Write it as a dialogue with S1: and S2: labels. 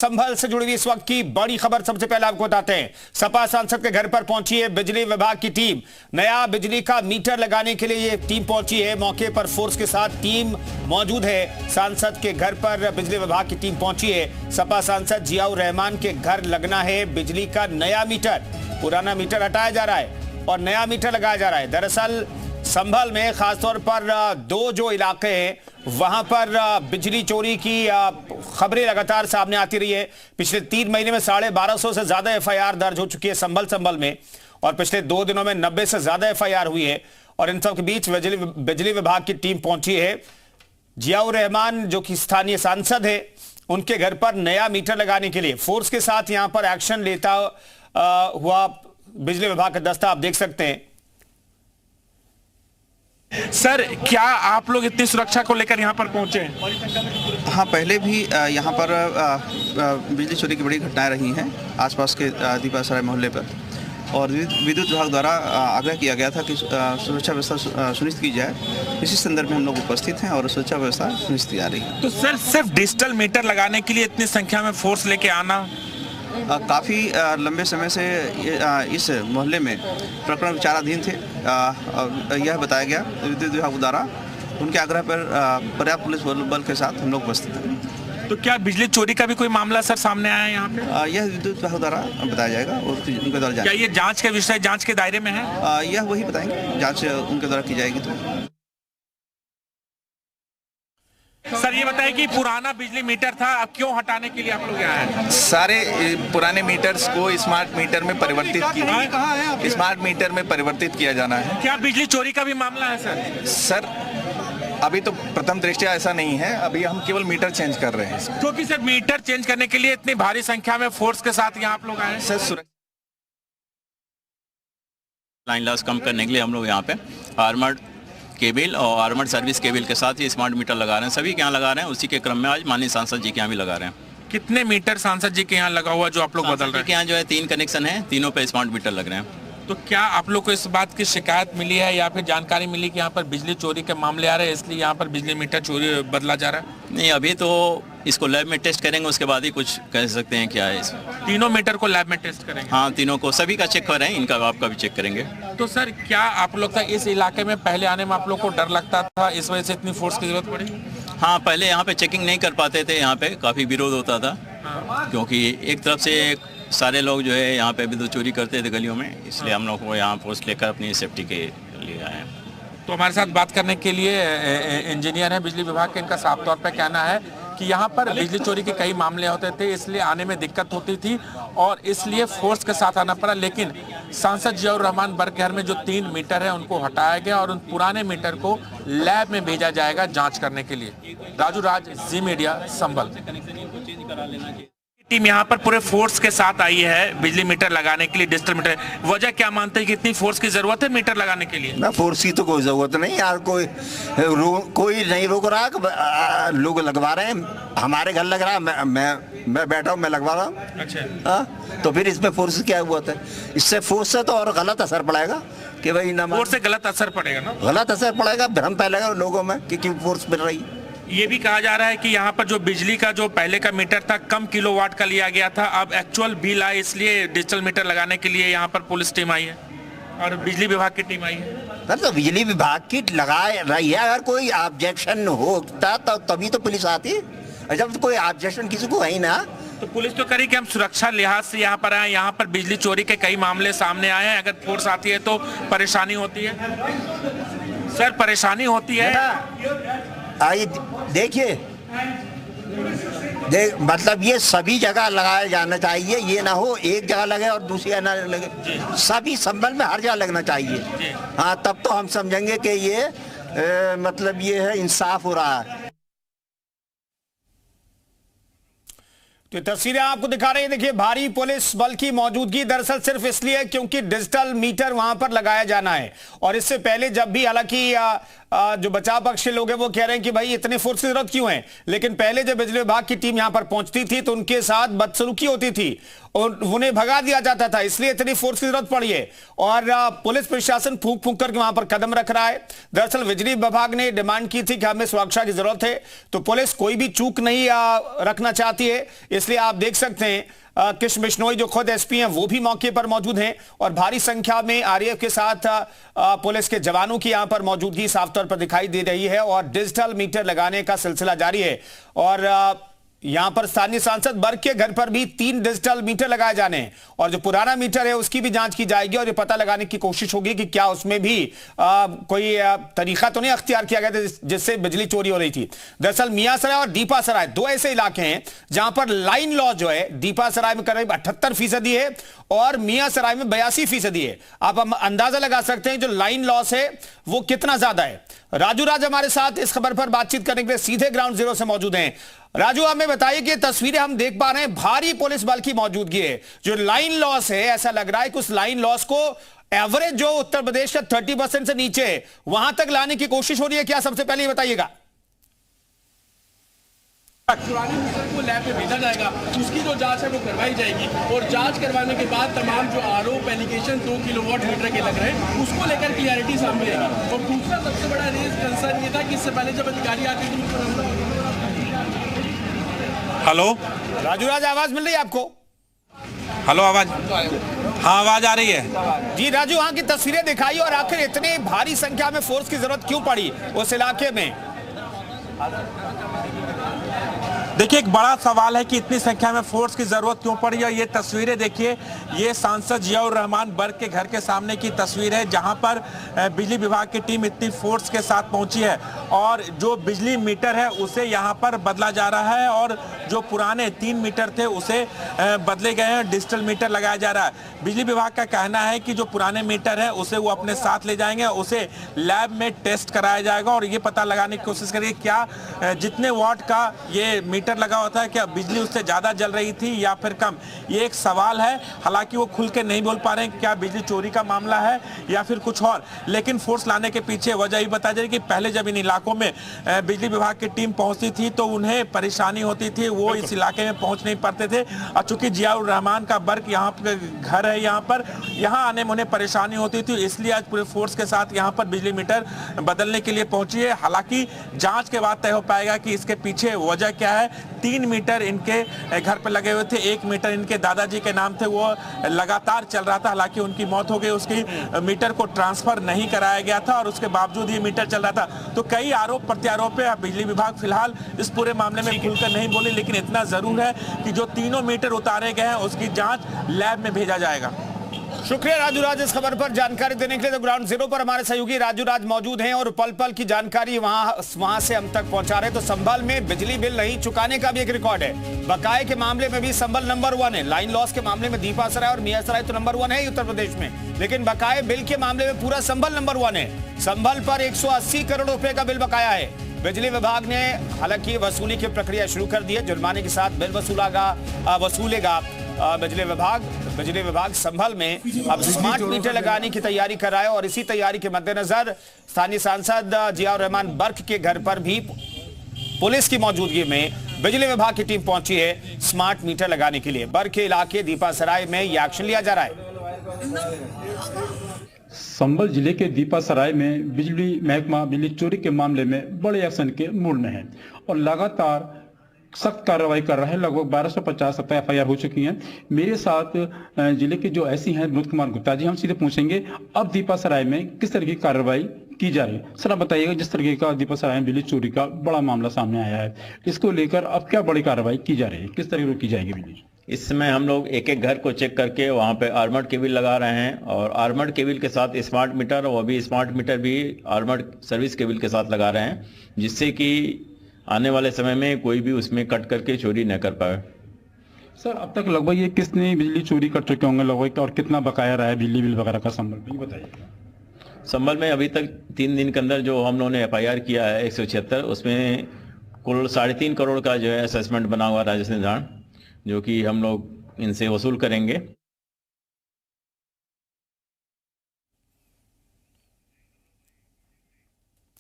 S1: संभल से जुड़ी हुई इस वक्त की बड़ी खबर सबसे पहले आपको बताते हैं। सपा सांसद के घर पर पहुंची है बिजली विभाग की टीम। नया बिजली का मीटर लगाने के लिए ये टीम पहुंची है। मौके पर फोर्स के साथ टीम मौजूद है। सांसद के घर पर बिजली विभाग की टीम पहुंची है। सपा सांसद जियाउर रहमान के घर लगना है बिजली का नया मीटर। पुराना मीटर हटाया जा रहा है और नया मीटर लगाया जा रहा है। दरअसल संभल में खासतौर पर दो जो इलाके हैं वहां पर बिजली चोरी की खबरें लगातार सामने आती रही है। पिछले 3 महीने में 1250 से ज्यादा एफआईआर दर्ज हो चुकी है संभल में, और पिछले 2 दिनों में 90 से ज्यादा एफआईआर हुई है। और इन सब के बीच बिजली विभाग की टीम पहुंची है। जियाउर रहमान जो कि स्थानीय सांसद है, उनके घर पर नया मीटर लगाने के लिए फोर्स के साथ यहां पर एक्शन लेता हुआ बिजली विभाग का दस्ता आप देख सकते हैं।
S2: सर, क्या आप लोग इतनी सुरक्षा को लेकर यहाँ पर पहुंचे हैं?
S3: हाँ, पहले भी यहाँ पर बिजली चोरी की बड़ी घटनाएं रही हैं आसपास के दीपासराय मोहल्ले पर, और विद्युत विभाग द्वारा आग्रह किया गया था कि सुरक्षा व्यवस्था सुनिश्चित की जाए। इसी संदर्भ में हम लोग उपस्थित हैं और सुरक्षा व्यवस्था सुनिश्चित की जा रही है।
S2: तो सर, सिर्फ डिजिटल मीटर लगाने के लिए इतनी संख्या में फोर्स लेके आना?
S3: काफ़ी लंबे समय से इस मोहल्ले में प्रकरण विचाराधीन थे। यह बताया गया विद्युत विभाग द्वारा, उनके आग्रह पर पर्याप्त पुलिस बल के साथ हम लोग उपस्थित हैं।
S2: तो क्या बिजली चोरी का भी कोई मामला सर सामने आया है यहाँ पे?
S3: यह विद्युत विभाग द्वारा बताया जाएगा और उनके द्वारा
S2: क्या ये जांच के विषय, जांच के दायरे में है?
S3: यह वही बताएंगे, जांच उनके द्वारा की जाएगी। तो
S2: सर, ये बताइए कि पुराना बिजली मीटर था, अब क्यों हटाने के लिए आप लोग यहाँ हैं?
S4: सारे पुराने मीटर्स को स्मार्ट मीटर में परिवर्तित किया जाना है।
S2: क्या बिजली चोरी का भी मामला है सर?
S4: सर, अभी तो प्रथम दृष्टया ऐसा नहीं है, अभी हम केवल मीटर चेंज कर रहे हैं।
S2: क्योंकि सर मीटर चेंज करने के लिए इतनी भारी संख्या में फोर्स के साथ यहाँ आप लोग आए हैं।
S4: सर,
S5: लाइन लॉस कम करने के लिए हम लोग यहाँ पे आर्मर्ड केबल और आर्मर्ड सर्विस केबल के साथ ये स्मार्ट मीटर लगा रहे हैं। सभी के यहाँ लगा रहे हैं। उसी के क्रम में आज माननीय सांसद जी के यहाँ भी लगा रहे हैं।
S2: कितने मीटर सांसद जी के यहाँ लगा हुआ जो आप लोग बदल रहे हैं?
S5: के यहाँ जो है 3 कनेक्शन है, तीनों पे स्मार्ट मीटर लग रहे हैं।
S2: तो क्या आप लोग को इस बात की शिकायत मिली है या फिर जानकारी मिली कि यहाँ पर बिजली चोरी के मामले आ रहे हैं, इसलिए यहाँ पर बिजली मीटर चोरी बदला जा रहा है?
S5: नहीं, अभी तो इसको लैब में टेस्ट करेंगे, उसके बाद ही कुछ कह सकते हैं क्या है इसमें।
S2: तीनों मीटर को लैब में टेस्ट करेंगे?
S5: हाँ, तीनों को, सभी का चेक कर रहे हैं, इनका आपका भी चेक करेंगे।
S2: तो सर, क्या आप लोग का इस इलाके में पहले आने में आप लोग को डर लगता था, इस वजह से इतनी फोर्स की जरूरत पड़ी?
S5: हाँ, पहले यहाँ पे चेकिंग नहीं कर पाते थे, यहाँ पे काफ़ी विरोध होता था। क्योंकि एक तरफ से सारे लोग जो है यहाँ पे विद्युत चोरी करते थे गलियों में, इसलिए हम लोग को यहाँ फोर्स लेकर अपनी सेफ्टी के लिए आए हैं।
S2: तो हमारे साथ बात करने के लिए इंजीनियर है बिजली विभाग के। इनका साफ तौर पर कहना है कि यहाँ पर बिजली चोरी के कई मामले होते थे, इसलिए आने में दिक्कत होती थी और इसलिए फोर्स के साथ आना पड़ा। लेकिन सांसद जियाउर रहमान बर्ग के घर में जो 3 मीटर है उनको हटाया गया और उन पुराने मीटर को लैब में भेजा जाएगा जांच करने के लिए। राजू राज, जी मीडिया, संभल। टीम यहाँ पर पूरे फोर्स के साथ आई है बिजली मीटर लगाने के लिए, डिजिटल मीटर। वजह क्या मानते हैं कि इतनी फोर्स की जरूरत है मीटर लगाने के लिए?
S6: ना, फोर्स की तो कोई जरूरत नहीं यार, कोई नहीं रोक रहा, लोग लगवा रहे हैं। हमारे घर लग रहा है, मैं बैठा हूँ, मैं लगवा रहा हूँ।
S2: अच्छा,
S6: तो फिर इसमें फोर्स क्या हुआ था? इससे फोर्स से तो और गलत असर पड़ेगा कि भाई ना,
S2: फोर्स से गलत असर पड़ेगा ना,
S6: गलत असर पड़ेगा, भ्रम फैलेगा लोगों में कि क्यों फोर्स मिल रही।
S2: ये भी कहा जा रहा है कि यहाँ पर जो बिजली का जो पहले का मीटर था कम किलोवाट का लिया गया था, अब एक्चुअल बिल आए, इसलिए डिजिटल मीटर लगाने के लिए यहाँ पर पुलिस टीम आई है और बिजली विभाग की टीम आई है।
S6: सर, तो बिजली विभाग की लगा रही है, अगर कोई ऑब्जेक्शन होता तो तभी तो पुलिस आती। जब तो कोई ऑब्जेक्शन किसी को है ही ना,
S2: तो पुलिस तो करी कि हम सुरक्षा लिहाज से यहाँ पर आए। यहाँ पर बिजली चोरी के कई मामले सामने आए हैं, अगर फोर्स आती है तो परेशानी होती है। सर, परेशानी होती है।
S6: आइए देखिए, मतलब ये सभी जगह लगाया जाना चाहिए, ये ना हो एक जगह लगे और दूसरी जगह ना लगे, सभी संभल में हर जगह लगना चाहिए। हाँ, तब तो हम समझेंगे कि ये मतलब ये है, इंसाफ हो रहा है।
S1: तो तस्वीरें आपको दिखा रहे हैं। देखिए, भारी पुलिस बल की मौजूदगी दरअसल सिर्फ इसलिए क्योंकि डिजिटल मीटर वहां पर लगाया जाना है। और इससे पहले जब भी हालांकि जो बचाव पक्ष के लोग हैं वो कह रहे हैं कि भाई इतने फोर्स की जरूरत क्यों है, लेकिन पहले जब बिजली विभाग की टीम यहां पर पहुंचती थी तो उनके साथ बदसलूकी होती थी और उन्हें भगा दिया जाता था, इसलिए इतनी फोर्स की जरूरत पड़ी है। और पुलिस प्रशासन फूंक फूंक करके वहां पर कदम रख रहा है। दरअसल बिजली विभाग ने डिमांड की थी कि हमें सुरक्षा की जरूरत है, तो पुलिस कोई भी चूक नहीं रखना चाहती है, इसलिए आप देख सकते हैं कृष्ण बिश्नोई जो खुद एसपी हैं वो भी मौके पर मौजूद हैं और भारी संख्या में आरएएफ के साथ पुलिस के जवानों की यहां पर मौजूदगी साफ तौर पर दिखाई दे रही है और डिजिटल मीटर लगाने का सिलसिला जारी है। और यहां पर स्थानीय सांसद बर्क के घर पर भी 3 डिजिटल मीटर लगाए जाने हैं और जो पुराना मीटर है उसकी भी जांच की जाएगी और ये पता लगाने की कोशिश होगी कि क्या उसमें भी कोई तरीका तो नहीं अख्तियार किया गया था जिससे बिजली चोरी हो रही थी। दरअसल मियाँसराय और दीपासराय 2 ऐसे इलाके हैं जहां पर लाइन लॉस जो है दीपासराय में करीब 78% है और मियाँसराय में 82% है। आप अंदाजा लगा सकते हैं जो लाइन लॉस है वो कितना ज्यादा है। राजू राज हमारे साथ इस खबर पर बातचीत करने के लिए सीधे ग्राउंड जीरो से मौजूद हैं। राजू, हमें बताइए कि तस्वीरें हम देख पा रहे हैं, भारी पुलिस बल की मौजूदगी है, जो लाइन लॉस है ऐसा लग रहा है कि उस लाइन लॉस को एवरेज जो उत्तर प्रदेश का 30% से नीचे है वहां तक लाने की कोशिश हो रही है क्या? सबसे पहले ये बताइएगा।
S7: पुराने मीटर को लैब में भेजा जाएगा, उसकी जो जांच है वो करवाई जाएगी और जांच करवाने के बाद तमाम जो आरोप एलिगेशन 2 किलोवाट मीटर के लग रहे हैं उसको लेकर क्लियरिटी सामने आएगी। और दूसरा सबसे बड़ा रेज कंसर्न ये था कि इससे पहले जब अधिकारी आते थे।
S2: हेलो
S1: राजू राज, आवाज मिल रही है आपको?
S2: हेलो, आवाज? हाँ, आवाज आ रही है
S1: जी। राजू, वहां की तस्वीरें दिखाई और आखिर इतनी भारी संख्या में फोर्स की जरूरत क्यों पड़ी उस इलाके में?
S2: देखिए, एक बड़ा सवाल है कि इतनी संख्या में फोर्स की जरूरत क्यों पड़ी है। ये तस्वीरें देखिए, ये सांसद जियाउर रहमान बर्क के घर के सामने की तस्वीर है जहां पर बिजली विभाग की टीम इतनी फोर्स के साथ पहुंची है और जो बिजली मीटर है उसे यहां पर बदला जा रहा है और जो पुराने 3 मीटर थे उसे बदले गए हैं, डिजिटल मीटर लगाया जा रहा है। बिजली विभाग का कहना है कि जो पुराने मीटर है उसे वो अपने साथ ले जाएंगे, उसे लैब में टेस्ट कराया जाएगा और ये पता लगाने की कोशिश करेंगे क्या जितने वाट का ये मीटर लगा होता है क्या बिजली उससे ज्यादा जल रही थी या फिर कम। ये एक सवाल है, हालांकि वो खुल के नहीं बोल पा रहे हैं क्या बिजली चोरी का मामला है या फिर कुछ और, लेकिन फोर्स लाने के पीछे वजह ये बताई जा रही है कि पहले जब इन इलाकों में बिजली विभाग की टीम पहुंचती थी तो उन्हें परेशानी होती थी, वो इस इलाके में पहुंच नहीं पाते थे और चूंकि जियाउर रहमान का बर्क यहाँ घर है, यहाँ आने में उन्हें परेशानी होती थी, इसलिए आज पूरे फोर्स के साथ यहाँ पर बिजली मीटर बदलने के लिए पहुंची है। हालांकि जांच के बाद तय हो पाएगा कि इसके पीछे वजह क्या है। 3 मीटर इनके घर पर लगे हुए थे, 1 मीटर इनके दादाजी के नाम थे, वो लगातार चल रहा था, हालांकि उनकी मौत हो गई, उसकी मीटर को ट्रांसफर नहीं कराया गया था और उसके बावजूद ये मीटर चल रहा था। तो कई आरोप प्रत्यारोप है। बिजली विभाग फिलहाल इस पूरे मामले में खुलकर नहीं बोली, लेकिन इतना जरूर है कि जो तीनों मीटर उतारे गए हैं उसकी जांच लैब में भेजा जाएगा।
S1: शुक्रिया राजू राज इस खबर पर जानकारी देने के लिए। तो ग्राउंड जीरो पर हमारे सहयोगी राजू राज मौजूद हैं और पल पल की जानकारी वहां से हम तक पहुंचा रहे। तो संभल में बिजली बिल नहीं चुकाने का भी एक रिकॉर्ड है, बकाये के मामले में भी संभल नंबर 1 है, लाइन लॉस के मामले में दीपासराय और मियाँसराय तो नंबर 1 है उत्तर प्रदेश में, लेकिन बकाये बिल के मामले में पूरा संभल नंबर 1 है। संभल पर 180 करोड़ रुपए का बिल बकाया है। बिजली विभाग ने हालांकि वसूली की प्रक्रिया शुरू कर दी है, जुर्माने के साथ बिल वसूलेगा बिजली विभाग संभल में अब स्मार्ट मीटर लगाने की तैयारी कर रहा है और इसी तैयारी के मद्देनजर स्थानीय सांसद जियाउर रहमान बर्क के घर पर भी पुलिस की मौजूदगी में बिजली विभाग की टीम पहुंची है स्मार्ट मीटर लगाने के लिए। बर्क के इलाके दीपासराय में यह एक्शन लिया जा रहा है।
S8: संभल जिले के दीपासराय में बिजली महकमा बिजली चोरी के मामले में बड़े एक्शन के मूड में है और लगातार सख्त कार्रवाई कर रहा है। लगभग 1250 FIR हो चुकी हैं। मेरे साथ जिले के जो ऐसी हैं विनोद कुमार गुप्ता जी, हम सीधे पूछेंगे अब दीपासराय में किस तरह की कार्रवाई की जा रही है। सर आप बताइएगा, जिस तरीके का दीपासराय में बिजली चोरी का बड़ा मामला सामने आया है, इसको लेकर अब क्या बड़ी कार्रवाई की जा रही है, किस तरह की जाएगी बिजली?
S5: इस समय हम लोग एक एक घर को चेक करके वहाँ पे आर्मर्ड केबल लगा रहे हैं और आर्मर्ड केबल के साथ स्मार्ट मीटर, वो भी स्मार्ट मीटर भी आर्मर्ड सर्विस केबल के साथ लगा रहे हैं, जिससे कि आने वाले समय में कोई भी उसमें कट करके चोरी न कर पाए।
S8: सर अब तक लगभग ये किसने बिजली चोरी कर चुके होंगे लगभग और कितना बकाया रहा है बिजली बिल वगैरह का संभल में, ये बताइए।
S5: संभल में अभी तक 3 दिन के अंदर जो हम लोगों ने FIR किया है 176, उसमें कुल 3.5 करोड़ का जो है असेसमेंट बना हुआ राजस्व निर्धारण, जो कि हम लोग इनसे वसूल करेंगे।